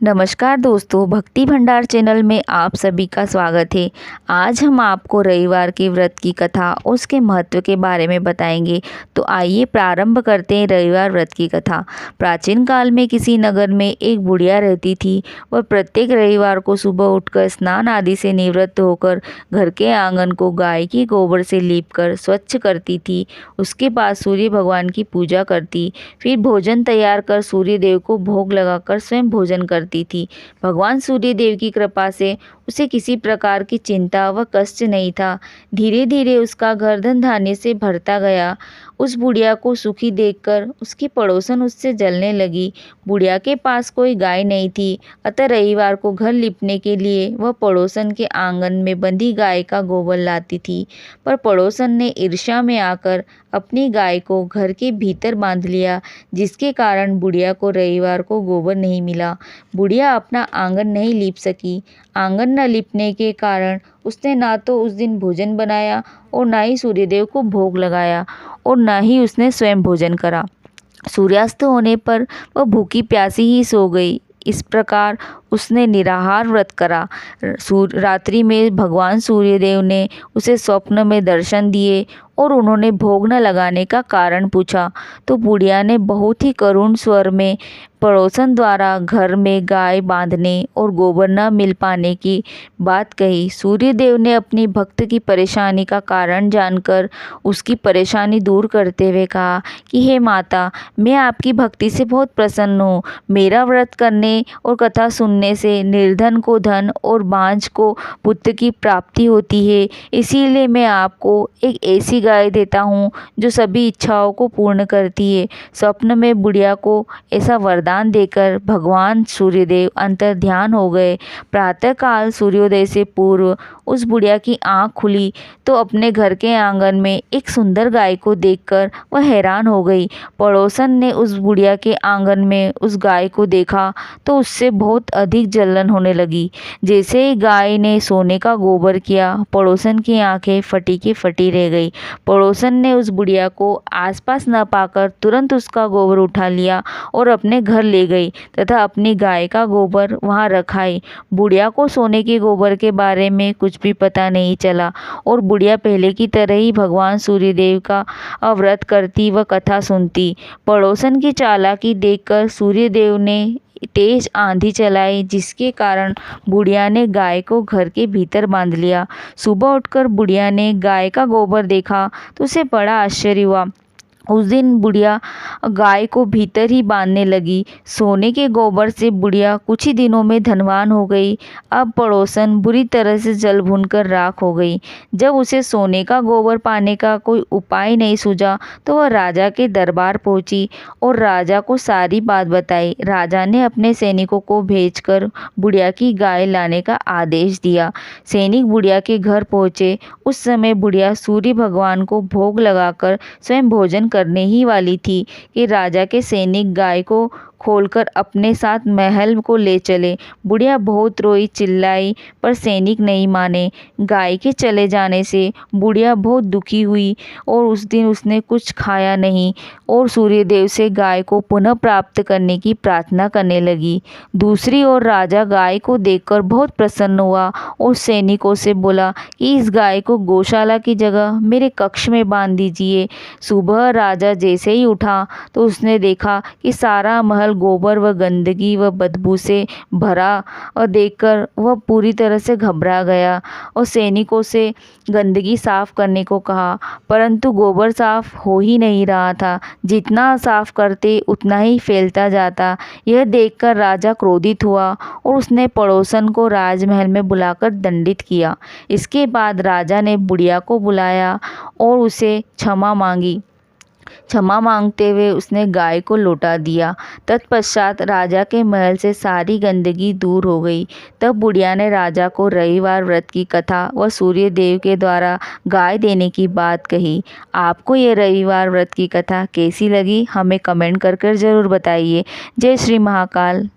नमस्कार दोस्तों, भक्ति भंडार चैनल में आप सभी का स्वागत है। आज हम आपको रविवार के व्रत की कथा और उसके महत्व के बारे में बताएंगे। तो आइए प्रारंभ करते हैं रविवार व्रत की कथा। प्राचीन काल में किसी नगर में एक बुढ़िया रहती थी। वह प्रत्येक रविवार को सुबह उठकर स्नान आदि से निवृत्त होकर घर के आंगन को गाय की गोबर से लीपकर स्वच्छ करती थी। उसके बाद सूर्य भगवान की पूजा करती, फिर भोजन तैयार कर सूर्य देव को भोग लगाकर स्वयं भोजन करती थी। भगवान सूर्य देव की कृपा से उसे किसी प्रकार की चिंता व कष्ट नहीं था। धीरे धीरे उसका घर धन धान्य से भरता गया। उस बुढ़िया को सुखी देखकर उसकी पड़ोसन उससे जलने लगी। बुढ़िया के पास कोई गाय नहीं थी, अतः रविवार को घर लिपने के लिए वह पड़ोसन के आंगन में बंधी गाय का गोबर लाती थी। पर पड़ोसन ने ईर्ष्या में आकर अपनी गाय को घर के भीतर बांध लिया, जिसके कारण बुढ़िया को रविवार को गोबर नहीं मिला। बुढ़िया अपना आंगन नहीं लीप सकी। आंगन न लिपने के कारण उसने ना तो उस दिन भोजन बनाया और ना ही सूर्यदेव को भोग लगाया और ना ही उसने स्वयं भोजन करा। सूर्यास्त होने पर वह भूखी प्यासी ही सो गई। इस प्रकार उसने निराहार व्रत करा। रात्रि में भगवान सूर्यदेव ने उसे स्वप्न में दर्शन दिए और उन्होंने भोग न लगाने का कारण पूछा। तो बुढ़िया ने बहुत ही करुण स्वर में पड़ोसन द्वारा घर में गाय बांधने और गोबर न मिल पाने की बात कही। सूर्यदेव ने अपनी भक्त की परेशानी का कारण जानकर उसकी परेशानी दूर करते हुए कहा कि हे माता, मैं आपकी भक्ति से बहुत प्रसन्न हूँ। मेरा व्रत करने और कथा सुनने से निर्धन को धन और बांझ को पुत्र की प्राप्ति होती है। इसीलिए मैं आपको एक ऐसी गाय देता हूँ जो सभी इच्छाओं को पूर्ण करती है। स्वप्न में बुढ़िया को ऐसा वरदान देकर भगवान सूर्यदेव अंतर ध्यान हो गए। प्रातःकाल सूर्योदय से पूर्व उस बुढ़िया की आंख खुली तो अपने घर के आंगन में एक सुंदर गाय को देखकर वह हैरान हो गई। पड़ोसन ने उस बुढ़िया के आंगन में उस गाय को देखा तो उससे बहुत अधिक जलन होने लगी। जैसे ही गाय ने सोने का गोबर किया, पड़ोसन की आंखें फटी की फटी रह गई। पड़ोसन ने उस बुढ़िया को आसपास न पाकर तुरंत उसका गोबर उठा लिया और अपने घर ले गई तथा अपनी गाय का गोबर वहां रखाई। बुढ़िया को सोने के गोबर के बारे में कुछ भी पता नहीं चला और बुढ़िया पहले की तरह ही भगवान सूर्यदेव का व्रत करती व कथा सुनती। पड़ोसन की चालाकी देखकर सूर्यदेव ने तेज आंधी चलाई, जिसके कारण बुढ़िया ने गाय को घर के भीतर बांध लिया। सुबह उठकर बुढ़िया ने गाय का गोबर देखा तो उसे बड़ा आश्चर्य हुआ। उस दिन बुढ़िया गाय को भीतर ही बांधने लगी। सोने के गोबर से बुढ़िया कुछ ही दिनों में धनवान हो गई। अब पड़ोसन बुरी तरह से जल भुनकर राख हो गई। जब उसे सोने का गोबर पाने का कोई उपाय नहीं सूझा तो वह राजा के दरबार पहुंची और राजा को सारी बात बताई। राजा ने अपने सैनिकों को भेजकर बुढ़िया की गाय लाने का आदेश दिया। सैनिक बुढ़िया के घर पहुंचे। उस समय बुढ़िया सूर्य भगवान को भोग लगाकर स्वयं भोजन करने ही वाली थी कि राजा के सैनिक गाय को खोलकर अपने साथ महल को ले चले। बुढ़िया बहुत रोई चिल्लाई पर सैनिक नहीं माने। गाय के चले जाने से बुढ़िया बहुत दुखी हुई और उस दिन उसने कुछ खाया नहीं और सूर्यदेव से गाय को पुनः प्राप्त करने की प्रार्थना करने लगी। दूसरी ओर राजा गाय को देखकर बहुत प्रसन्न हुआ और सैनिकों से बोला कि इस गाय को गौशाला की जगह मेरे कक्ष में बांध दीजिए। सुबह राजा जैसे ही उठा तो उसने देखा कि सारा महल गोबर व गंदगी व बदबू से भरा और देखकर वह पूरी तरह से घबरा गया और सैनिकों से गंदगी साफ करने को कहा, परंतु गोबर साफ हो ही नहीं रहा था। जितना साफ करते उतना ही फैलता जाता। यह देखकर राजा क्रोधित हुआ और उसने पड़ोसन को राजमहल में बुलाकर दंडित किया। इसके बाद राजा ने बुढ़िया को बुलाया और उसे क्षमा मांगी। क्षमा मांगते हुए उसने गाय को लौटा दिया। तत्पश्चात राजा के महल से सारी गंदगी दूर हो गई। तब बुढ़िया ने राजा को रविवार व्रत की कथा व सूर्य देव के द्वारा गाय देने की बात कही। आपको ये रविवार व्रत की कथा कैसी लगी, हमें कमेंट कर ज़रूर बताइए। जय श्री महाकाल।